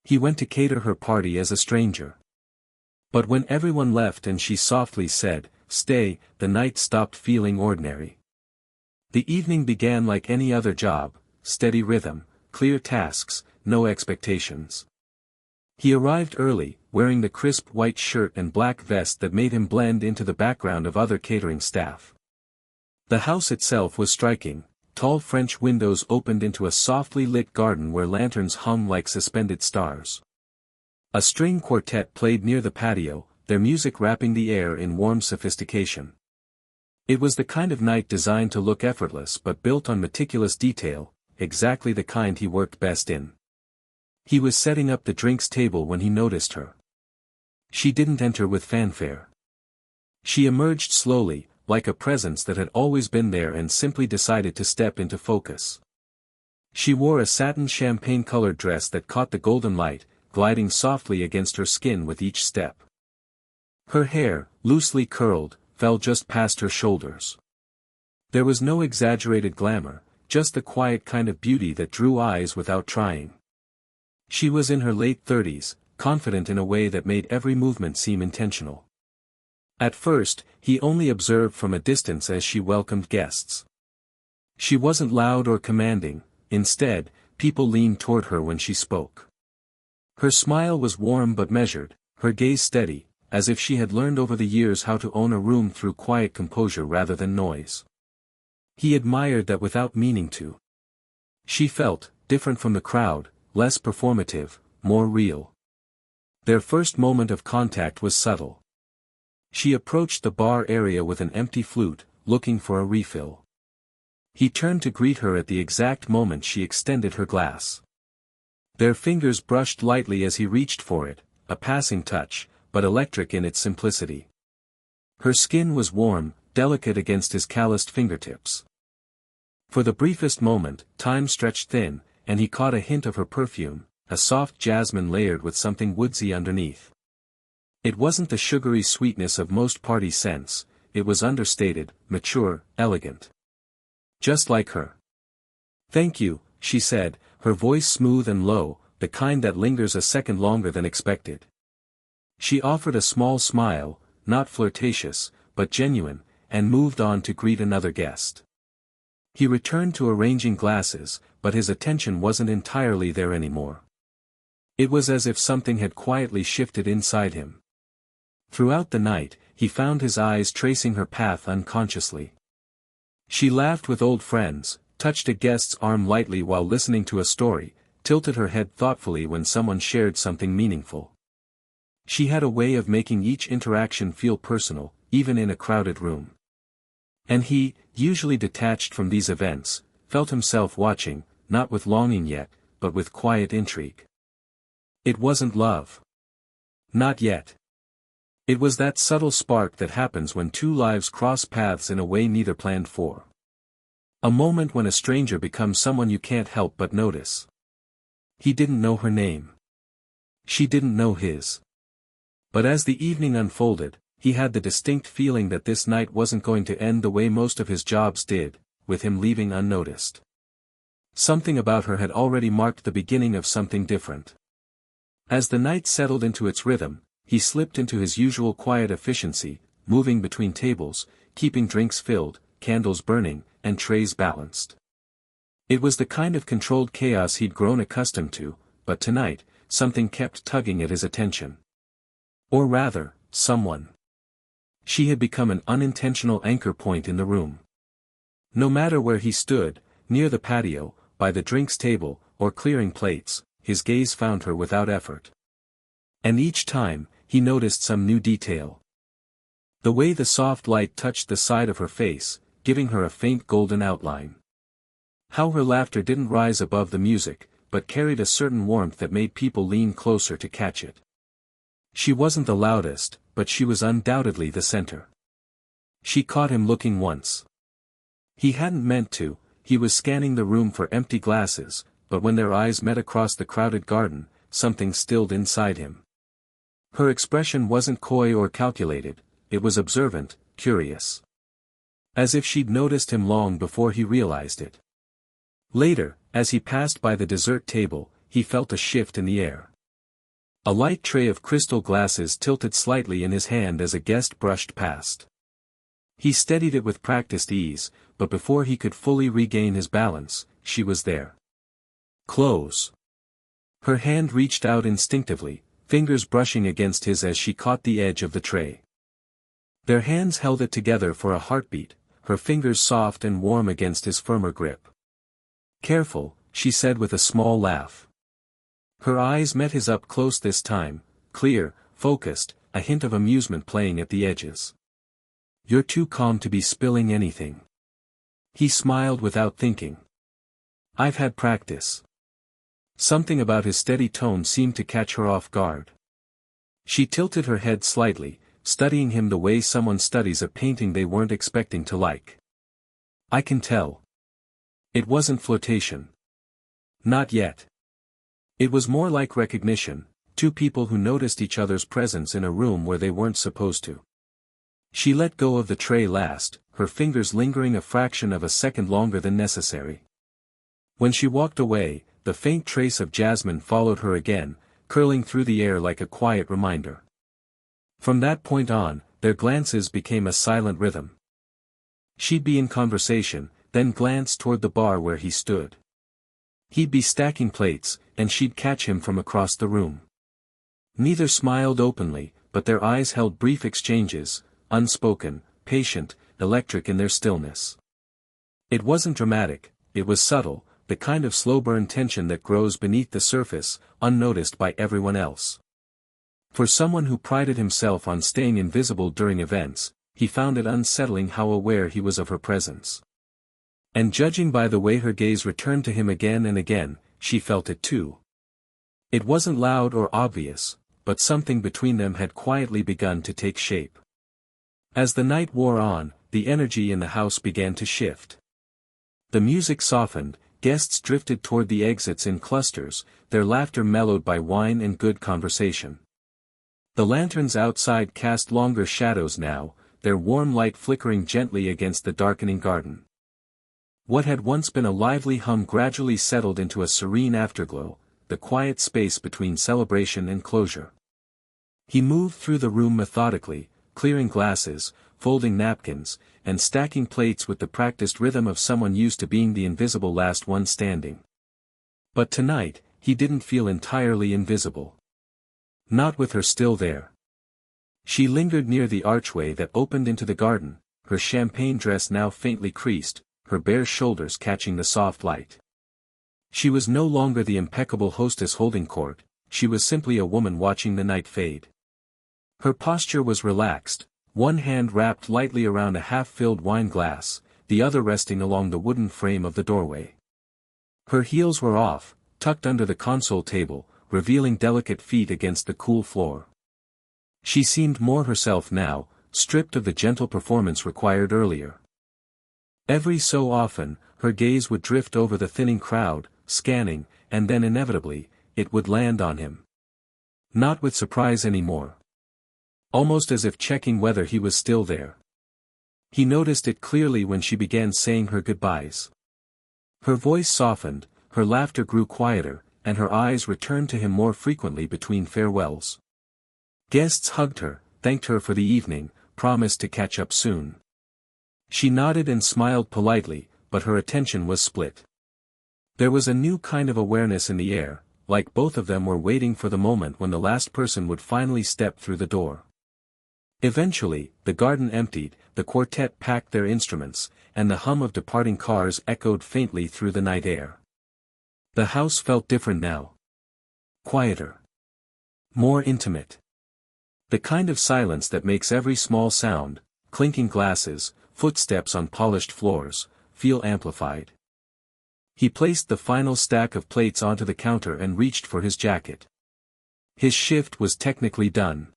He went to cater her party as a stranger. But when everyone left and she softly said, "Stay," the night stopped feeling ordinary. The evening began like any other job, steady rhythm, clear tasks, no expectations. He arrived early, wearing the crisp white shirt and black vest that made him blend into the background of other catering staff. The house itself was striking. Tall French windows opened into a softly lit garden where lanterns hung like suspended stars. A string quartet played near the patio, their music wrapping the air in warm sophistication. It was the kind of night designed to look effortless but built on meticulous detail, exactly the kind he worked best in. He was setting up the drinks table when he noticed her. She didn't enter with fanfare. She emerged slowly, like a presence that had always been there and simply decided to step into focus. She wore a satin champagne-colored dress that caught the golden light, gliding softly against her skin with each step. Her hair, loosely curled, fell just past her shoulders. There was no exaggerated glamour, just the quiet kind of beauty that drew eyes without trying. She was in her late 30s, confident in a way that made every movement seem intentional. At first, he only observed from a distance as she welcomed guests. She wasn't loud or commanding, instead, people leaned toward her when she spoke. Her smile was warm but measured, her gaze steady, as if she had learned over the years how to own a room through quiet composure rather than noise. He admired that without meaning to. She felt, different from the crowd, less performative, more real. Their first moment of contact was subtle. She approached the bar area with an empty flute, looking for a refill. He turned to greet her at the exact moment she extended her glass. Their fingers brushed lightly as he reached for it, a passing touch, but electric in its simplicity. Her skin was warm, delicate against his calloused fingertips. For the briefest moment, time stretched thin, and he caught a hint of her perfume, a soft jasmine layered with something woodsy underneath. It wasn't the sugary sweetness of most party scents, it was understated, mature, elegant. Just like her. "Thank you," she said, her voice smooth and low, the kind that lingers a second longer than expected. She offered a small smile, not flirtatious, but genuine, and moved on to greet another guest. He returned to arranging glasses, but his attention wasn't entirely there anymore. It was as if something had quietly shifted inside him. Throughout the night, he found his eyes tracing her path unconsciously. She laughed with old friends, touched a guest's arm lightly while listening to a story, tilted her head thoughtfully when someone shared something meaningful. She had a way of making each interaction feel personal, even in a crowded room. And he, usually detached from these events, felt himself watching, not with longing yet, but with quiet intrigue. It wasn't love. Not yet. It was that subtle spark that happens when two lives cross paths in a way neither planned for. A moment when a stranger becomes someone you can't help but notice. He didn't know her name. She didn't know his. But as the evening unfolded, he had the distinct feeling that this night wasn't going to end the way most of his jobs did, with him leaving unnoticed. Something about her had already marked the beginning of something different. As the night settled into its rhythm, he slipped into his usual quiet efficiency, moving between tables, keeping drinks filled, candles burning, and trays balanced. It was the kind of controlled chaos he'd grown accustomed to, but tonight, something kept tugging at his attention. Or rather, someone. She had become an unintentional anchor point in the room. No matter where he stood, near the patio, by the drinks table, or clearing plates, his gaze found her without effort. And each time, he noticed some new detail. The way the soft light touched the side of her face, giving her a faint golden outline. How her laughter didn't rise above the music, but carried a certain warmth that made people lean closer to catch it. She wasn't the loudest, but she was undoubtedly the center. She caught him looking once. He hadn't meant to, he was scanning the room for empty glasses, but when their eyes met across the crowded garden, something stilled inside him. Her expression wasn't coy or calculated, it was observant, curious. As if she'd noticed him long before he realized it. Later, as he passed by the dessert table, he felt a shift in the air. A light tray of crystal glasses tilted slightly in his hand as a guest brushed past. He steadied it with practiced ease, but before he could fully regain his balance, she was there. Close. Her hand reached out instinctively, fingers brushing against his as she caught the edge of the tray. Their hands held it together for a heartbeat, her fingers soft and warm against his firmer grip. Careful, she said with a small laugh. Her eyes met his up close this time, clear, focused, a hint of amusement playing at the edges. You're too calm to be spilling anything. He smiled without thinking. I've had practice. Something about his steady tone seemed to catch her off guard. She tilted her head slightly, studying him the way someone studies a painting they weren't expecting to like. I can tell. It wasn't flirtation. Not yet. It was more like recognition, two people who noticed each other's presence in a room where they weren't supposed to. She let go of the tray last, her fingers lingering a fraction of a second longer than necessary. When she walked away, the faint trace of jasmine followed her again, curling through the air like a quiet reminder. From that point on, their glances became a silent rhythm. She'd be in conversation, then glance toward the bar where he stood. He'd be stacking plates, and she'd catch him from across the room. Neither smiled openly, but their eyes held brief exchanges, unspoken, patient, electric in their stillness. It wasn't dramatic, it was subtle, the kind of slow-burn tension that grows beneath the surface, unnoticed by everyone else. For someone who prided himself on staying invisible during events, he found it unsettling how aware he was of her presence. And judging by the way her gaze returned to him again and again, she felt it too. It wasn't loud or obvious, but something between them had quietly begun to take shape. As the night wore on, the energy in the house began to shift. The music softened, guests drifted toward the exits in clusters, their laughter mellowed by wine and good conversation. The lanterns outside cast longer shadows now, their warm light flickering gently against the darkening garden. What had once been a lively hum gradually settled into a serene afterglow, the quiet space between celebration and closure. He moved through the room methodically, clearing glasses, folding napkins, and stacking plates with the practiced rhythm of someone used to being the invisible last one standing. But tonight, he didn't feel entirely invisible. Not with her still there. She lingered near the archway that opened into the garden, her champagne dress now faintly creased, her bare shoulders catching the soft light. She was no longer the impeccable hostess holding court, she was simply a woman watching the night fade. Her posture was relaxed, one hand wrapped lightly around a half-filled wine glass, the other resting along the wooden frame of the doorway. Her heels were off, tucked under the console table, revealing delicate feet against the cool floor. She seemed more herself now, stripped of the gentle performance required earlier. Every so often, her gaze would drift over the thinning crowd, scanning, and then inevitably, it would land on him. Not with surprise anymore. Almost as if checking whether he was still there. He noticed it clearly when she began saying her goodbyes. Her voice softened, her laughter grew quieter, and her eyes returned to him more frequently between farewells. Guests hugged her, thanked her for the evening, promised to catch up soon. She nodded and smiled politely, but her attention was split. There was a new kind of awareness in the air, like both of them were waiting for the moment when the last person would finally step through the door. Eventually, the garden emptied, the quartet packed their instruments, and the hum of departing cars echoed faintly through the night air. The house felt different now. Quieter. More intimate. The kind of silence that makes every small sound, clinking glasses, footsteps on polished floors, feel amplified. He placed the final stack of plates onto the counter and reached for his jacket. His shift was technically done.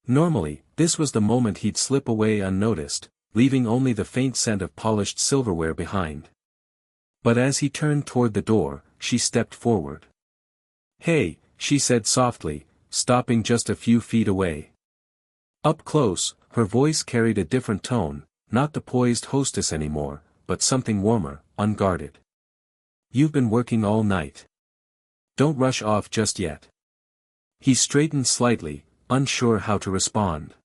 Normally, this was the moment he'd slip away unnoticed, leaving only the faint scent of polished silverware behind. But as he turned toward the door, she stepped forward. "Hey," she said softly, stopping just a few feet away. Up close, her voice carried a different tone, not the poised hostess anymore, but something warmer, unguarded. "You've been working all night. Don't rush off just yet." He straightened slightly, unsure how to respond.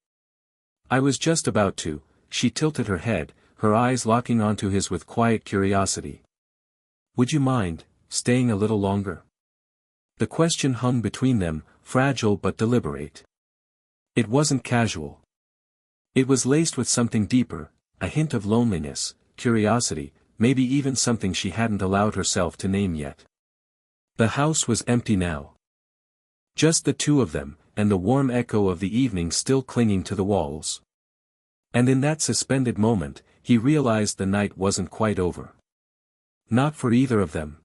I was just about to. She tilted her head, her eyes locking onto his with quiet curiosity. Would you mind staying a little longer? The question hung between them, fragile but deliberate. It wasn't casual. It was laced with something deeper, a hint of loneliness, curiosity, maybe even something she hadn't allowed herself to name yet. The house was empty now. Just the two of them, and the warm echo of the evening still clinging to the walls. And in that suspended moment, he realized the night wasn't quite over. Not for either of them.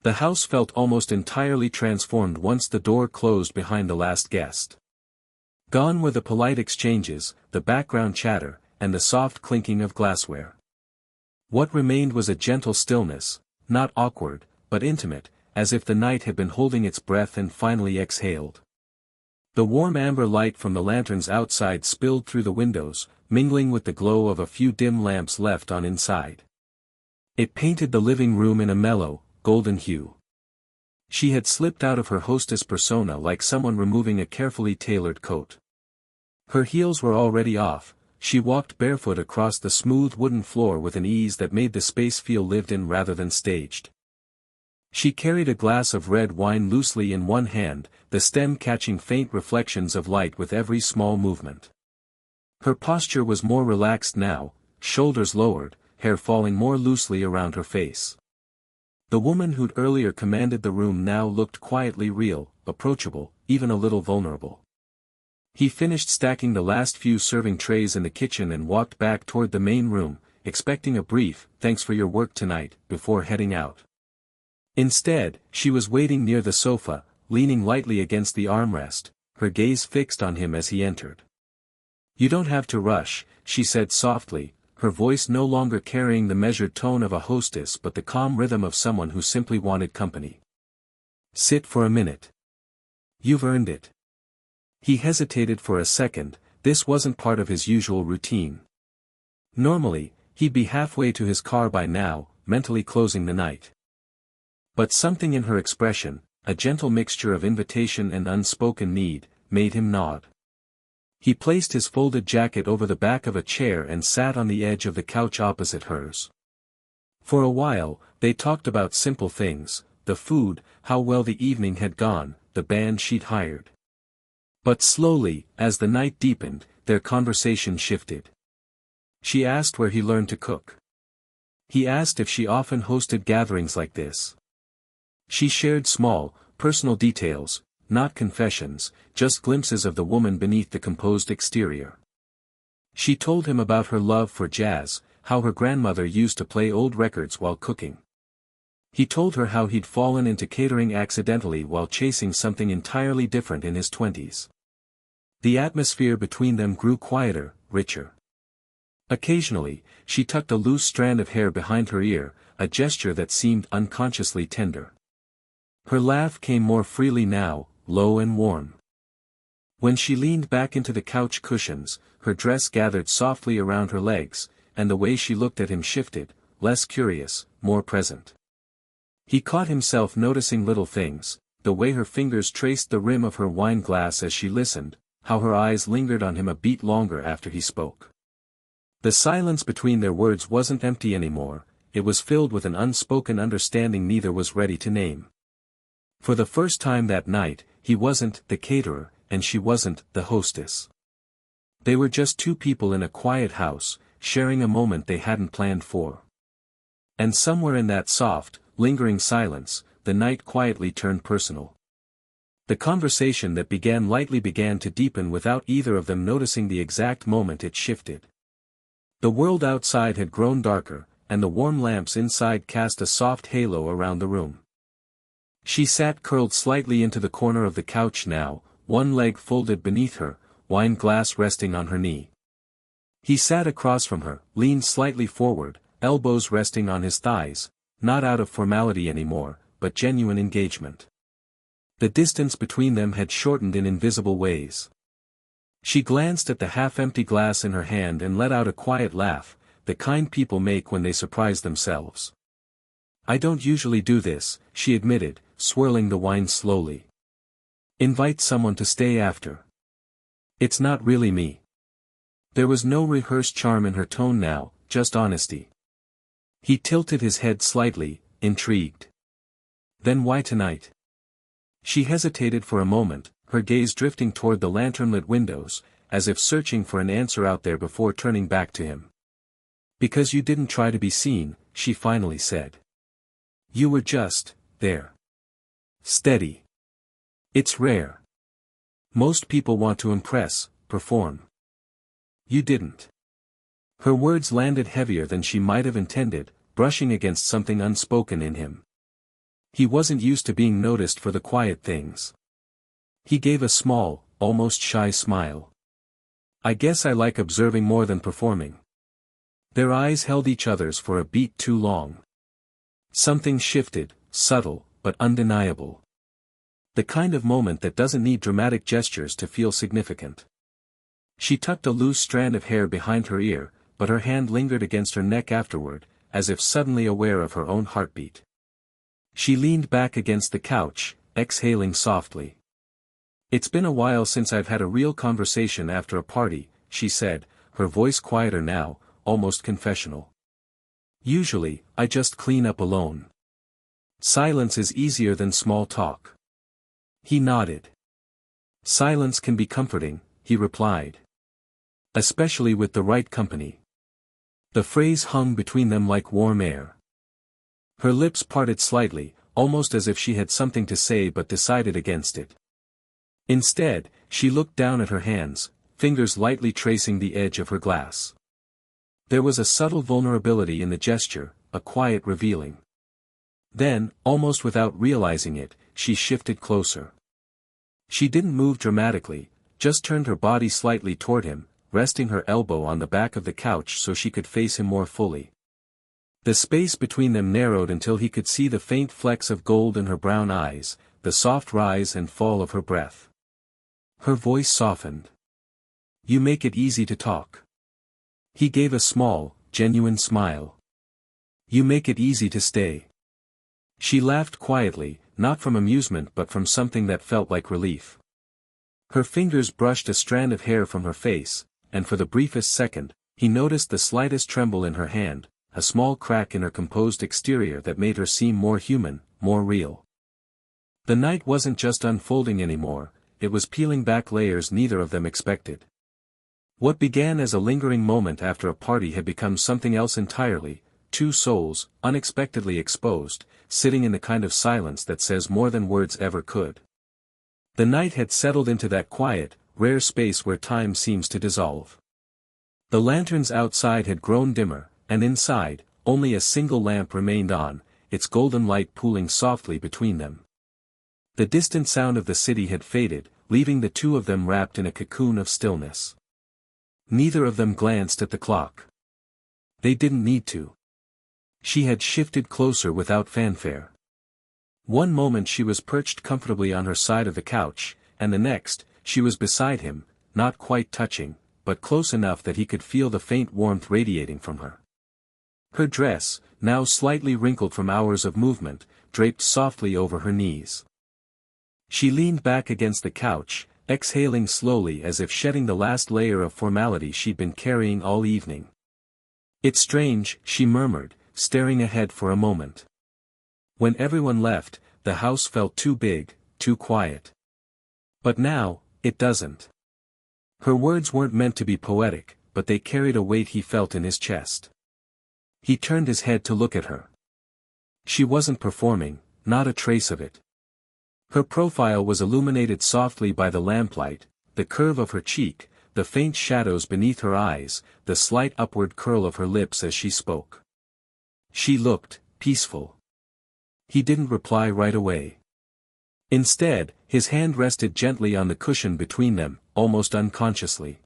The house felt almost entirely transformed once the door closed behind the last guest. Gone were the polite exchanges, the background chatter, and the soft clinking of glassware. What remained was a gentle stillness, not awkward, but intimate, as if the night had been holding its breath and finally exhaled. The warm amber light from the lanterns outside spilled through the windows, mingling with the glow of a few dim lamps left on inside. It painted the living room in a mellow, golden hue. She had slipped out of her hostess persona like someone removing a carefully tailored coat. Her heels were already off, she walked barefoot across the smooth wooden floor with an ease that made the space feel lived in rather than staged. She carried a glass of red wine loosely in one hand, the stem catching faint reflections of light with every small movement. Her posture was more relaxed now, shoulders lowered, hair falling more loosely around her face. The woman who'd earlier commanded the room now looked quietly real, approachable, even a little vulnerable. He finished stacking the last few serving trays in the kitchen and walked back toward the main room, expecting a brief "thanks for your work tonight" before heading out. Instead, she was waiting near the sofa, leaning lightly against the armrest, her gaze fixed on him as he entered. "You don't have to rush," she said softly, her voice no longer carrying the measured tone of a hostess but the calm rhythm of someone who simply wanted company. "Sit for a minute. You've earned it." He hesitated for a second. This wasn't part of his usual routine. Normally, he'd be halfway to his car by now, mentally closing the night. But something in her expression, a gentle mixture of invitation and unspoken need, made him nod. He placed his folded jacket over the back of a chair and sat on the edge of the couch opposite hers. For a while, they talked about simple things, the food, how well the evening had gone, the band she'd hired. But slowly, as the night deepened, their conversation shifted. She asked where he learned to cook. He asked if she often hosted gatherings like this. She shared small, personal details, not confessions, just glimpses of the woman beneath the composed exterior. She told him about her love for jazz, how her grandmother used to play old records while cooking. He told her how he'd fallen into catering accidentally while chasing something entirely different in his 20s. The atmosphere between them grew quieter, richer. Occasionally, she tucked a loose strand of hair behind her ear, a gesture that seemed unconsciously tender. Her laugh came more freely now, low and warm. When she leaned back into the couch cushions, her dress gathered softly around her legs, and the way she looked at him shifted, less curious, more present. He caught himself noticing little things, the way her fingers traced the rim of her wine glass as she listened, how her eyes lingered on him a beat longer after he spoke. The silence between their words wasn't empty anymore, it was filled with an unspoken understanding neither was ready to name. For the first time that night, he wasn't the caterer, and she wasn't the hostess. They were just two people in a quiet house, sharing a moment they hadn't planned for. And somewhere in that soft, lingering silence, the night quietly turned personal. The conversation that began lightly began to deepen without either of them noticing the exact moment it shifted. The world outside had grown darker, and the warm lamps inside cast a soft halo around the room. She sat curled slightly into the corner of the couch now, one leg folded beneath her, wine glass resting on her knee. He sat across from her, leaned slightly forward, elbows resting on his thighs, not out of formality anymore, but genuine engagement. The distance between them had shortened in invisible ways. She glanced at the half-empty glass in her hand and let out a quiet laugh, the kind people make when they surprise themselves. "I don't usually do this," she admitted, swirling the wine slowly. Invite someone to stay after. It's not really me. There was no rehearsed charm in her tone now, just honesty. He tilted his head slightly, intrigued. Then why tonight? She hesitated for a moment, her gaze drifting toward the lantern-lit windows, as if searching for an answer out there before turning back to him. Because you didn't try to be seen, she finally said. You were just, there. Steady. It's rare. Most people want to impress, perform. You didn't. Her words landed heavier than she might have intended, brushing against something unspoken in him. He wasn't used to being noticed for the quiet things. He gave a small, almost shy smile. I guess I like observing more than performing. Their eyes held each other's for a beat too long. Something shifted, subtle, but undeniable. The kind of moment that doesn't need dramatic gestures to feel significant. She tucked a loose strand of hair behind her ear, but her hand lingered against her neck afterward, as if suddenly aware of her own heartbeat. She leaned back against the couch, exhaling softly. It's been a while since I've had a real conversation after a party, she said, her voice quieter now, almost confessional. Usually, I just clean up alone. Silence is easier than small talk. He nodded. Silence can be comforting, he replied. Especially with the right company. The phrase hung between them like warm air. Her lips parted slightly, almost as if she had something to say but decided against it. Instead, she looked down at her hands, fingers lightly tracing the edge of her glass. There was a subtle vulnerability in the gesture, a quiet revealing. Then, almost without realizing it, she shifted closer. She didn't move dramatically, just turned her body slightly toward him, resting her elbow on the back of the couch so she could face him more fully. The space between them narrowed until he could see the faint flecks of gold in her brown eyes, the soft rise and fall of her breath. Her voice softened. You make it easy to talk. He gave a small, genuine smile. You make it easy to stay. She laughed quietly, not from amusement but from something that felt like relief. Her fingers brushed a strand of hair from her face, and for the briefest second, he noticed the slightest tremble in her hand, a small crack in her composed exterior that made her seem more human, more real. The night wasn't just unfolding anymore, it was peeling back layers neither of them expected. What began as a lingering moment after a party had become something else entirely, two souls, unexpectedly exposed, sitting in the kind of silence that says more than words ever could. The night had settled into that quiet, rare space where time seems to dissolve. The lanterns outside had grown dimmer, and inside, only a single lamp remained on, its golden light pooling softly between them. The distant sound of the city had faded, leaving the two of them wrapped in a cocoon of stillness. Neither of them glanced at the clock. They didn't need to. She had shifted closer without fanfare. One moment she was perched comfortably on her side of the couch, and the next, she was beside him, not quite touching, but close enough that he could feel the faint warmth radiating from her. Her dress, now slightly wrinkled from hours of movement, draped softly over her knees. She leaned back against the couch, exhaling slowly as if shedding the last layer of formality she'd been carrying all evening. It's strange, she murmured, staring ahead for a moment. When everyone left, the house felt too big, too quiet. But now, it doesn't. Her words weren't meant to be poetic, but they carried a weight he felt in his chest. He turned his head to look at her. She wasn't performing, not a trace of it. Her profile was illuminated softly by the lamplight, the curve of her cheek, the faint shadows beneath her eyes, the slight upward curl of her lips as she spoke. She looked peaceful. He didn't reply right away. Instead, his hand rested gently on the cushion between them, almost unconsciously.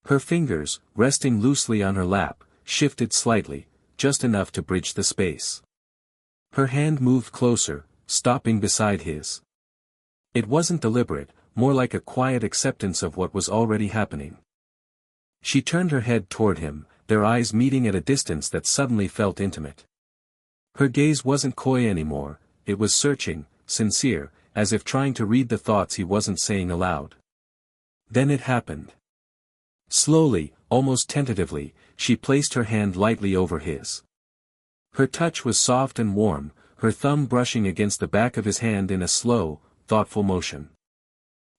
Her fingers, resting loosely on her lap, shifted slightly, just enough to bridge the space. Her hand moved closer, stopping beside his. It wasn't deliberate, more like a quiet acceptance of what was already happening. She turned her head toward him, their eyes meeting at a distance that suddenly felt intimate. Her gaze wasn't coy anymore, it was searching, sincere, as if trying to read the thoughts he wasn't saying aloud. Then it happened. Slowly, almost tentatively, she placed her hand lightly over his. Her touch was soft and warm, her thumb brushing against the back of his hand in a slow, thoughtful motion.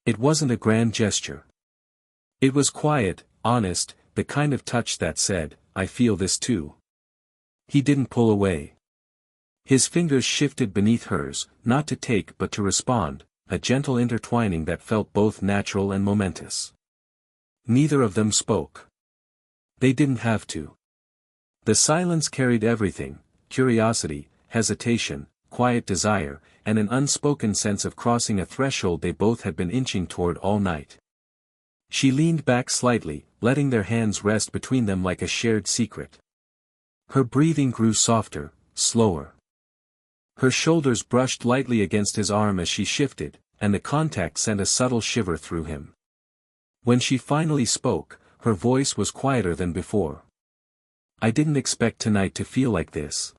It wasn't a grand gesture. It was quiet, honest, the kind of touch that said, "I feel this too." He didn't pull away. His fingers shifted beneath hers, not to take but to respond, a gentle intertwining that felt both natural and momentous. Neither of them spoke. They didn't have to. The silence carried everything: curiosity, hesitation, quiet desire, and an unspoken sense of crossing a threshold they both had been inching toward all night. She leaned back slightly, letting their hands rest between them like a shared secret. Her breathing grew softer, slower. Her shoulders brushed lightly against his arm as she shifted, and the contact sent a subtle shiver through him. When she finally spoke, her voice was quieter than before. "I didn't expect tonight to feel like this."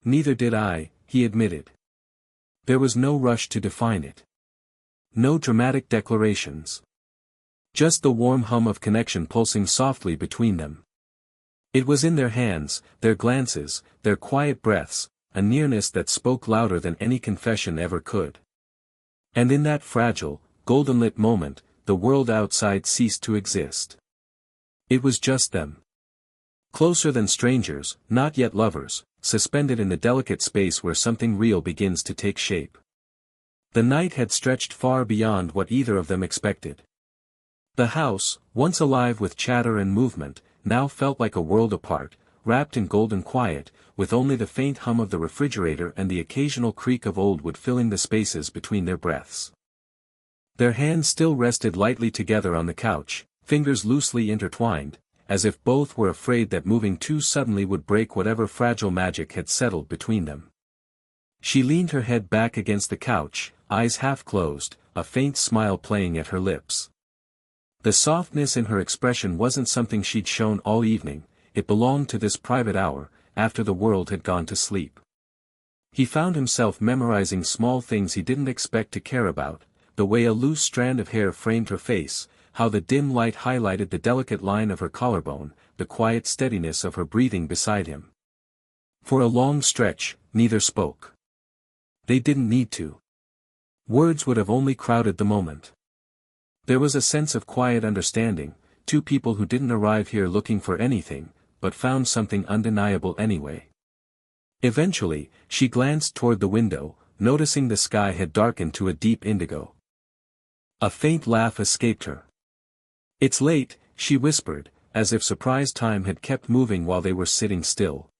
"Neither did I," he admitted. There was no rush to define it. No dramatic declarations. Just the warm hum of connection pulsing softly between them. It was in their hands, their glances, their quiet breaths, a nearness that spoke louder than any confession ever could. And in that fragile, golden-lit moment, the world outside ceased to exist. It was just them. Closer than strangers, not yet lovers, suspended in the delicate space where something real begins to take shape. The night had stretched far beyond what either of them expected. The house, once alive with chatter and movement, now felt like a world apart, wrapped in golden quiet, with only the faint hum of the refrigerator and the occasional creak of old wood filling the spaces between their breaths. Their hands still rested lightly together on the couch, fingers loosely intertwined, as if both were afraid that moving too suddenly would break whatever fragile magic had settled between them. She leaned her head back against the couch, eyes half closed, a faint smile playing at her lips. The softness in her expression wasn't something she'd shown all evening, it belonged to this private hour, after the world had gone to sleep. He found himself memorizing small things he didn't expect to care about, the way a loose strand of hair framed her face, how the dim light highlighted the delicate line of her collarbone, the quiet steadiness of her breathing beside him. For a long stretch, neither spoke. They didn't need to. Words would have only crowded the moment. There was a sense of quiet understanding, two people who didn't arrive here looking for anything, but found something undeniable anyway. Eventually, she glanced toward the window, noticing the sky had darkened to a deep indigo. A faint laugh escaped her. "It's late," she whispered, as if surprised time had kept moving while they were sitting still.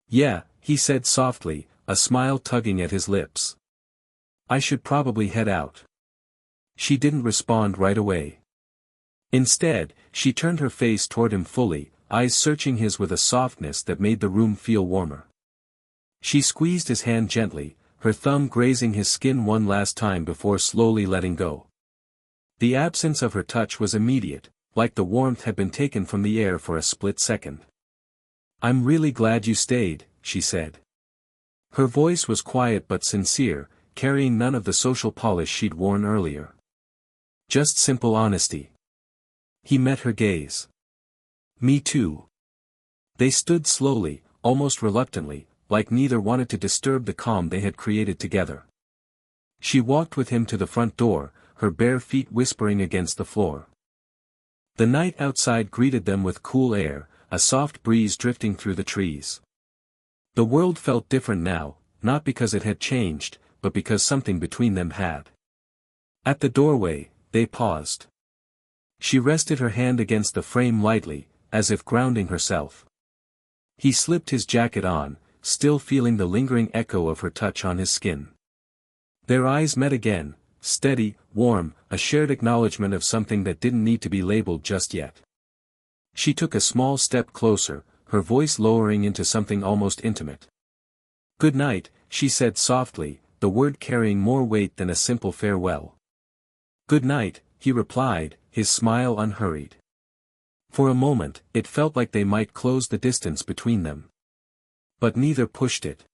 "Yeah," he said softly, a smile tugging at his lips. "I should probably head out." She didn't respond right away. Instead, she turned her face toward him fully, eyes searching his with a softness that made the room feel warmer. She squeezed his hand gently, her thumb grazing his skin one last time before slowly letting go. The absence of her touch was immediate, like the warmth had been taken from the air for a split second. "I'm really glad you stayed," she said. Her voice was quiet but sincere, carrying none of the social polish she'd worn earlier. Just simple honesty. He met her gaze. "Me too." They stood slowly, almost reluctantly, like neither wanted to disturb the calm they had created together. She walked with him to the front door, her bare feet whispering against the floor. The night outside greeted them with cool air, a soft breeze drifting through the trees. The world felt different now, not because it had changed, but because something between them had. At the doorway, they paused. She rested her hand against the frame lightly, as if grounding herself. He slipped his jacket on, still feeling the lingering echo of her touch on his skin. Their eyes met again, steady, warm, a shared acknowledgement of something that didn't need to be labeled just yet. She took a small step closer, her voice lowering into something almost intimate. "Good night," she said softly, the word carrying more weight than a simple farewell. "Good night," he replied, his smile unhurried. For a moment, it felt like they might close the distance between them. But neither pushed it.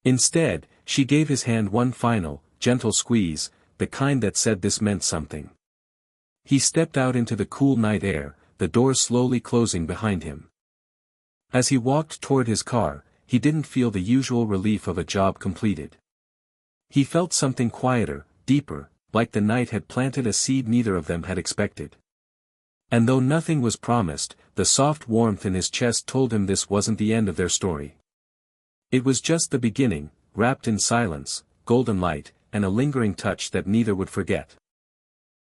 Instead, she gave his hand one final, gentle squeeze, the kind that said this meant something. He stepped out into the cool night air, the door slowly closing behind him. As he walked toward his car, he didn't feel the usual relief of a job completed. He felt something quieter, deeper, like the night had planted a seed neither of them had expected. And though nothing was promised, the soft warmth in his chest told him this wasn't the end of their story. It was just the beginning, wrapped in silence, golden light, and a lingering touch that neither would forget.